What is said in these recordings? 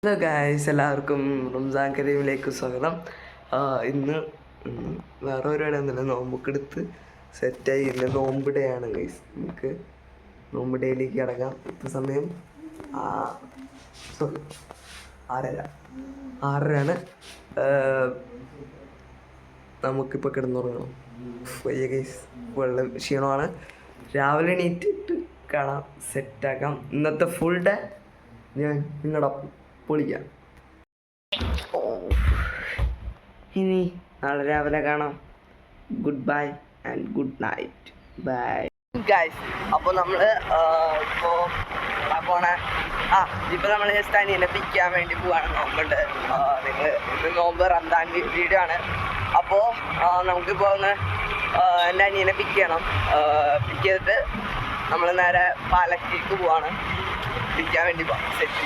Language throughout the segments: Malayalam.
ഹലോ ഗായ്സ്, എല്ലാവർക്കും റംസാൻ കരീമിലേക്ക് സ്വാഗതം. ഇന്ന് വേറെ പരിപാടിയൊന്നുമില്ല, നോമ്പൊക്കെ എടുത്ത് സെറ്റായി. ഇന്ന് നോമ്പ് ഡേ ആണ് ഗൈസ്. നമുക്ക് നോമ്പ് ഡേയിലേക്ക് കിടക്കാം. ഇപ്പം സമയം 6:30 നമുക്കിപ്പോൾ കിടന്നുറങ്ങണം. വയ്യ ഗൈസ്, വെള്ളം ക്ഷീണമാണ്. രാവിലെ എണീറ്റിട്ട് കാണാം, സെറ്റാക്കാം. ഇന്നത്തെ ഫുൾ ഡേ ഞാൻ നിങ്ങളൊപ്പം പൊളിക്കാം. ഇനി നാളെ രാവിലെ കാണാം. Good bye and good night. Bye guys. അപ്പോൾ നമ്മൾ ഇപ്പോൾ നമ്മൾ ജസ്റ്റ് അനിയനെ പിക്കാൻ വേണ്ടി പോവാണ്. നോമ്പുണ്ട്. നിങ്ങൾ ഇന്ന് നോമ്പ് റംസാൻ വീഡിയോ ആണ്. അപ്പോൾ നമുക്കിപ്പോൾ ഒന്ന് എൻ്റെ അനിയനെ പിക്ക് ചെയ്യണം. പിക്ക് ചെയ്തിട്ട് നമ്മൾ നേരെ പാലക്കേക്ക് പോവാണ്. പിക്കാൻ വേണ്ടി പോവാം. സെറ്റ്.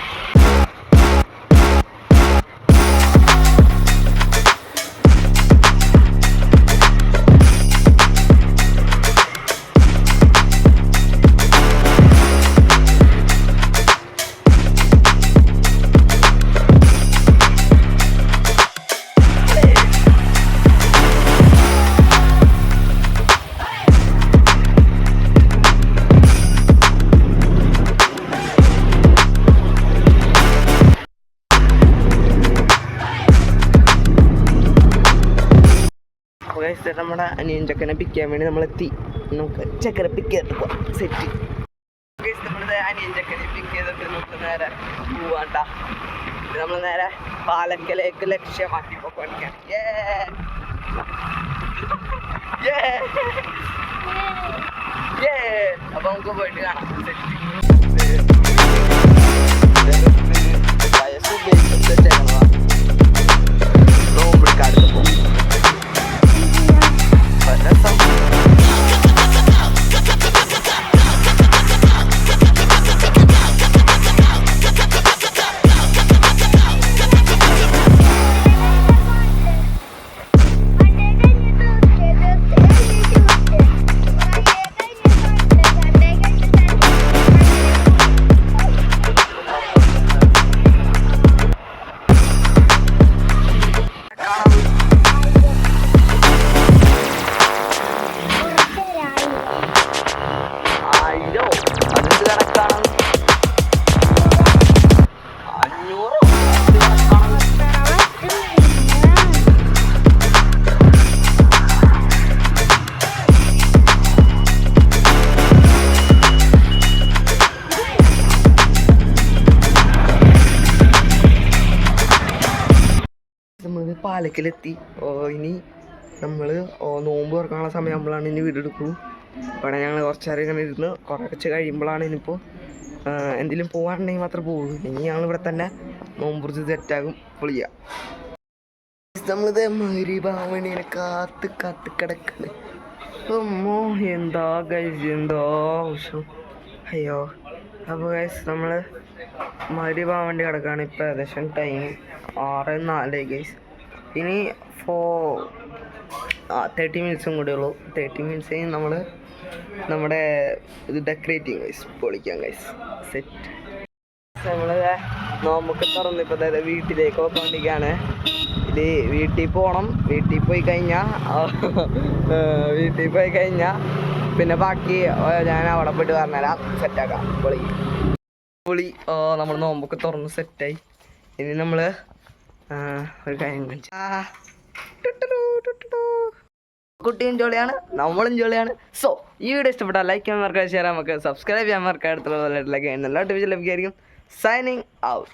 നമ്മുടെ അനിയൻ ചക്കനെ പിക്കാൻ വേണ്ടി നമ്മളെത്തി. നമുക്ക് ചക്കനെ പിക്ക് ചെയ്തിട്ട് പോവാം. സെറ്റ്. നമ്മുടെ അനിയൻ ചക്കനെ പിക്ക് ചെയ്തിട്ട് നമുക്ക് നേരെ പോവാണ്ട. നമ്മൾ നേരെ പാലക്കലേക്ക് ലക്ഷ്യമാക്കി പോയിക്കാണ്. അപ്പൊ നമുക്ക് പോയിട്ട് കാണാം. നമ്മൾ പാലക്കിലെത്തി. ഇനി നമ്മൾ നോമ്പ് തുറക്കാനുള്ള സമയം നമ്മളാണ് ഇനി വീടെടുക്കുള്ളൂ. ഇവിടെ ഞങ്ങൾ കുറച്ചേരം ഇങ്ങനെ ഇരുന്ന് കുറച്ച് കഴിയുമ്പോഴാണ് ഇനിയിപ്പോൾ എന്തെങ്കിലും പോകാനുണ്ടെങ്കിൽ മാത്രമേ പോവുള്ളൂ. ഇനി ഞങ്ങൾ ഇവിടെ തന്നെ നോമ്പുറിച്ച് സെറ്റാകും. പൊളിയാം. നമ്മളിത് മരിഭാവണിനെ കാത്ത് കിടക്കണ്. അമ്മോ, എന്താ ഗൈസ്, എന്താ ആവശ്യം. അയ്യോ. അപ്പോൾ ഗൈസ് നമ്മൾ മരിഭാവണ്ടി കിടക്കുകയാണ്. ഇപ്പോൾ ഏകദേശം ടൈം 6:04 ഗൈസ്. ഇനി 30 മിനിറ്റ്സും കൂടെ ഉള്ളൂ. 30 മിനിറ്റ്സ് കഴിഞ്ഞ് നമ്മൾ നമ്മുടെ ഇത് ഡെക്കറേറ്റ് ഗൈസ്. പൊളിക്കാം ഗൈസ്. സെറ്റ്. നമ്മൾ നോമ്പൊക്കെ തുറന്ന് ഇപ്പോൾ അതായത് വീട്ടിലേക്ക് പോയിക്കൊണ്ടിരിക്കുകയാണ്. ഇത് വീട്ടിൽ പോകണം. വീട്ടിൽ പോയി കഴിഞ്ഞാൽ പിന്നെ ബാക്കി ഞാൻ അവിടെ പോയിട്ട് പറഞ്ഞുതരാം. സെറ്റാക്കാം. പൊളി. നമ്മൾ നോമ്പൊക്കെ തുറന്ന് സെറ്റായി. ഇനി നമ്മൾ ഒരു കാര്യം കുട്ടിയും ജോളിയാണ്, നമ്മളും ജോളിയാണ്. സോ ഈ വീഡിയോ ഇഷ്ടപ്പെട്ടാൽ ലൈക്ക് ചെയ്യാൻ മറക്കാതെ, ഷെയർ ചെയ്യാൻ മറക്കാതെ, സബ്സ്ക്രൈബ് ചെയ്യാൻ മറക്കാതെ, അടുത്തുള്ള നോട്ടിഫിക്കേഷൻ ലഭിക്കുകയായിരിക്കും. Signing out.